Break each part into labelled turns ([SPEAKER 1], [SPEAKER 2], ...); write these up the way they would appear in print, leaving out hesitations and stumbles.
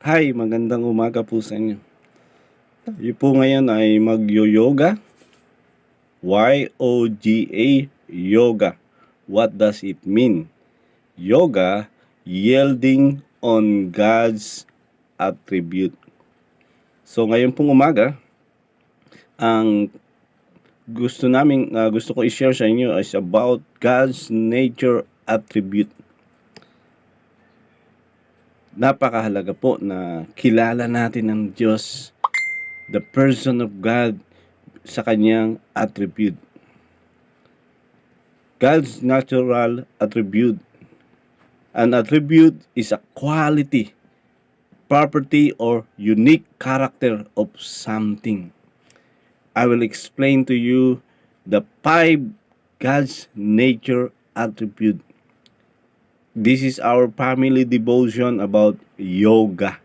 [SPEAKER 1] Hi, magandang umaga po sa inyo. Tayo po ngayon ay mag-yoga. Y-O-G-A, yoga. What does it mean? Yoga, yielding on God's attribute. So ngayon pong umaga, ang gusto ko i-share sa inyo is about God's nature attribute. Napakahalaga po na kilala natin ang Diyos, the person of God, sa kanyang attribute. God's natural attribute. An attribute is a quality, property, or unique character of something. I will explain to you the 5 God's nature attribute. This is our family devotion about yoga.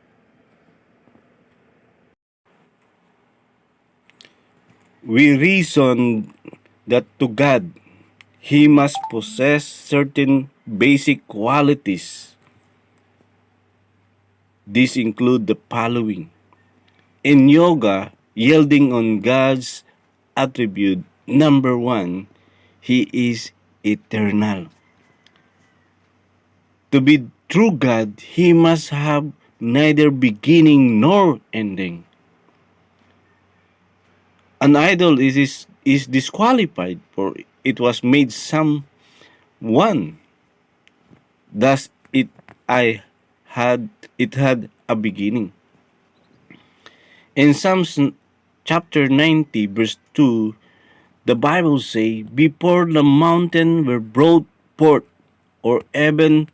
[SPEAKER 1] We reason that to God, He must possess certain basic qualities. These include the following. In yoga, yielding on God's attribute, number 1, He is eternal. To be true God, He must have neither beginning nor ending. An idol is disqualified, for it was made someone. Thus it had a beginning. In Psalms chapter 90 verse 2, the Bible say, before the mountain were brought forth, or even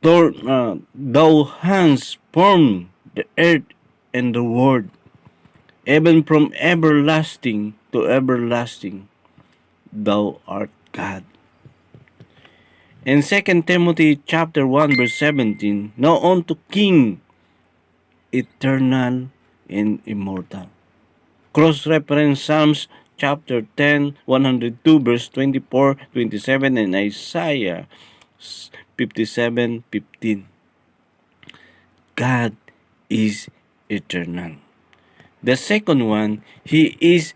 [SPEAKER 1] thou hands formed the earth and the world, even from everlasting to everlasting, thou art God. In 2 Timothy chapter 1 verse 17, now unto King, eternal and immortal. Cross-reference Psalms chapter 10, 102 verse 24, 27, and Isaiah 57:15. God is eternal. The second one, He is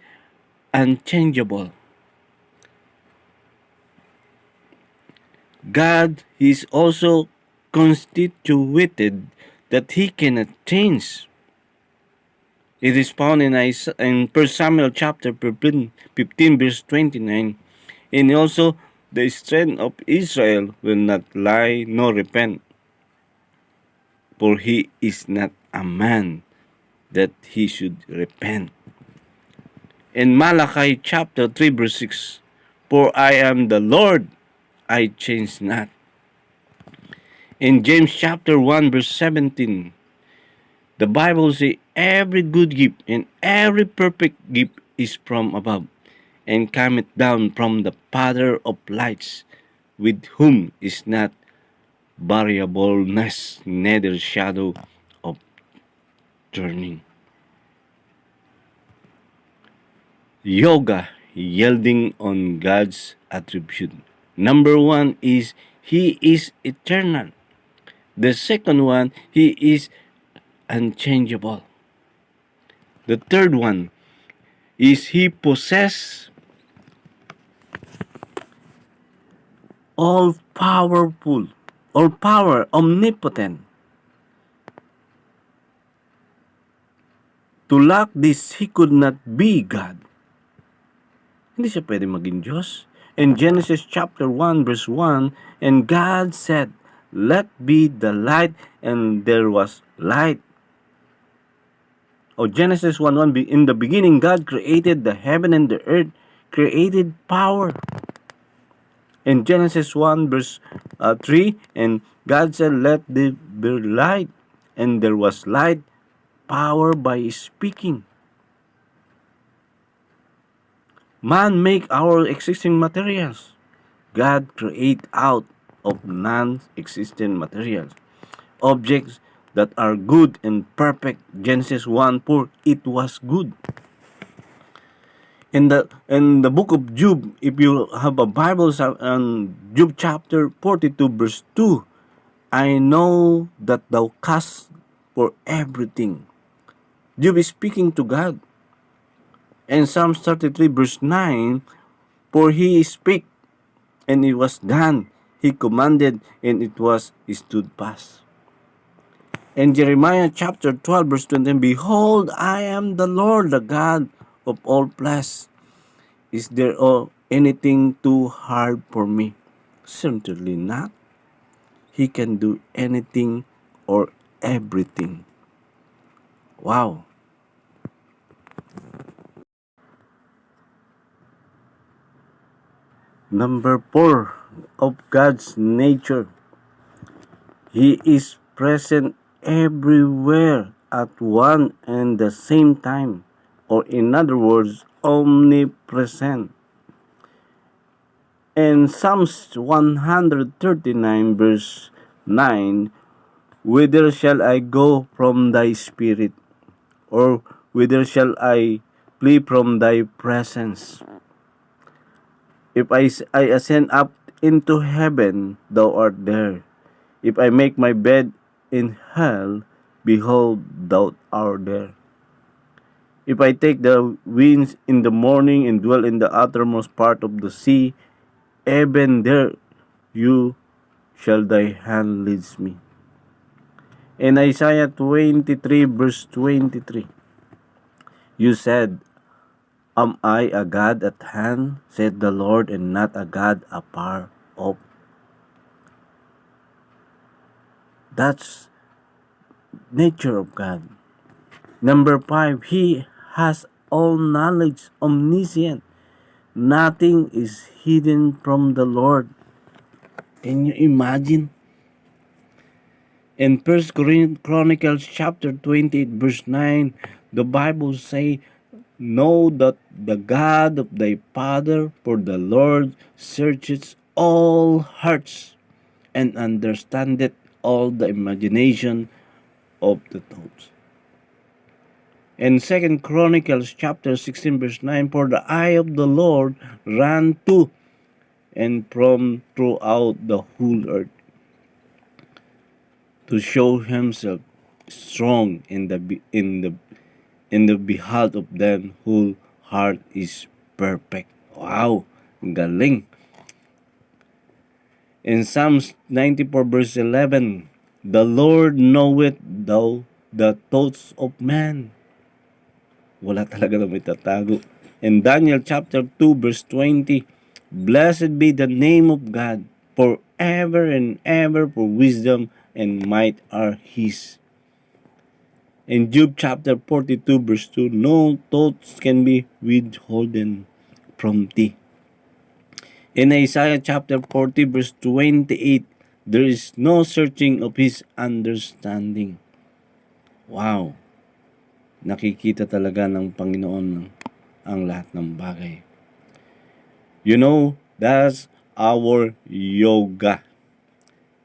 [SPEAKER 1] unchangeable. God is also constituted that He cannot change. It is found in 1 Samuel chapter 15 verse 29. And also, the strength of Israel will not lie nor repent, for He is not a man that He should repent. In Malachi chapter 3 verse 6, for I am the Lord, I change not. In James chapter 1 verse 17, the Bible says, every good gift and every perfect gift is from above, and cometh down from the Father of lights, with whom is not variableness, neither shadow of turning. Yoga, yielding on God's attribute. Number 1 is He is eternal. The second one, He is unchangeable. The third one is He possesses all powerful, all power, omnipotent. To lack this, He could not be God. Hindi siya pwede maging Diyos. In Genesis chapter 1 verse 1, and God said, let be the light, and there was light. Genesis 1:1, in the beginning God created the heaven and the earth, created power. In Genesis 1 verse 3, and God said, let there be light, and there was light, power by speaking. Man make our existing materials. God create out of non-existent materials objects that are good and perfect. Genesis 1:4, it was good. In the book of Job, if you have a Bible, on Job chapter 42 verse 2, I know that thou cast for everything. Job is speaking to God. And Psalms 33 verse 9, for he spake, and it was done. He commanded, and it was stood fast. And Jeremiah chapter 12 verse 20, behold, I am the Lord, the God of all flesh. Is there anything too hard for me? Certainly not. He can do anything or everything. Wow. Number 4, of God's nature. He is present everywhere at one and the same time, or in other words, omnipresent. And Psalms 139 verse 9, whither shall I go from thy spirit, or whither shall I flee from thy presence? If I ascend up into heaven, thou art there. If I make my bed in hell, behold, thou art there. If I take the winds in the morning and dwell in the uttermost part of the sea, even there you shall thy hand leads me. In Isaiah 23 verse 23, you said, am I a God at hand, said the Lord, and not a God afar off? That's nature of God. Number 5, He has all knowledge, omniscient. Nothing is hidden from the Lord. Can you imagine? In 1 Chronicles chapter 28 verse 9, the Bible say, know that the God of thy father, for the Lord searches all hearts and understandeth all the imagination of the thoughts. In 2 Chronicles chapter 16 verse 9, for the eye of the Lord ran to and from throughout the whole earth, to show himself strong in the behalf of them whose heart is perfect. Wow, galing. In Psalms 94 verse 11, the Lord knoweth thou the thoughts of man. Wala talaga na may tatago. In Daniel chapter 2 verse 20, blessed be the name of God forever and ever, for wisdom and might are his. In Job chapter 42 verse 2, no thoughts can be withholden from thee. In Isaiah chapter 40 verse 28, there is no searching of his understanding. Wow! Nakikita talaga ng Panginoon ang lahat ng bagay. You know, that's our yoga.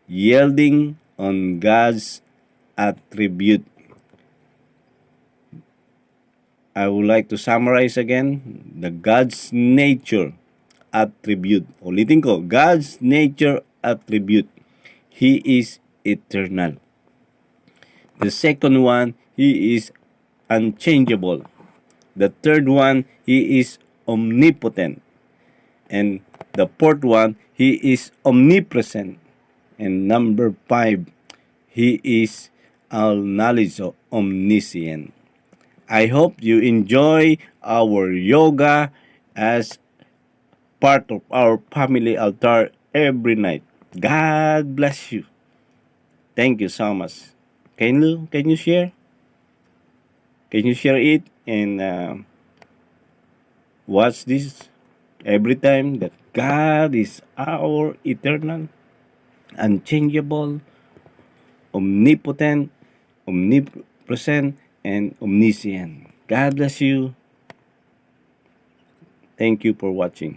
[SPEAKER 1] Yielding on God's attribute. I would like to summarize again the God's nature attribute. Ulitin ko, God's nature attribute. He is eternal. The second one, He is unchangeable. The third one, He is omnipotent. And the fourth one, He is omnipresent. And number 5, He is all knowledge, or omniscient. I hope you enjoy our yoga as part of our family altar every night. God bless you. Thank you so much. Can you share? Can you share it and watch this every time that God is our eternal, unchangeable, omnipotent, omnipresent, and omniscient. God bless you. Thank you for watching.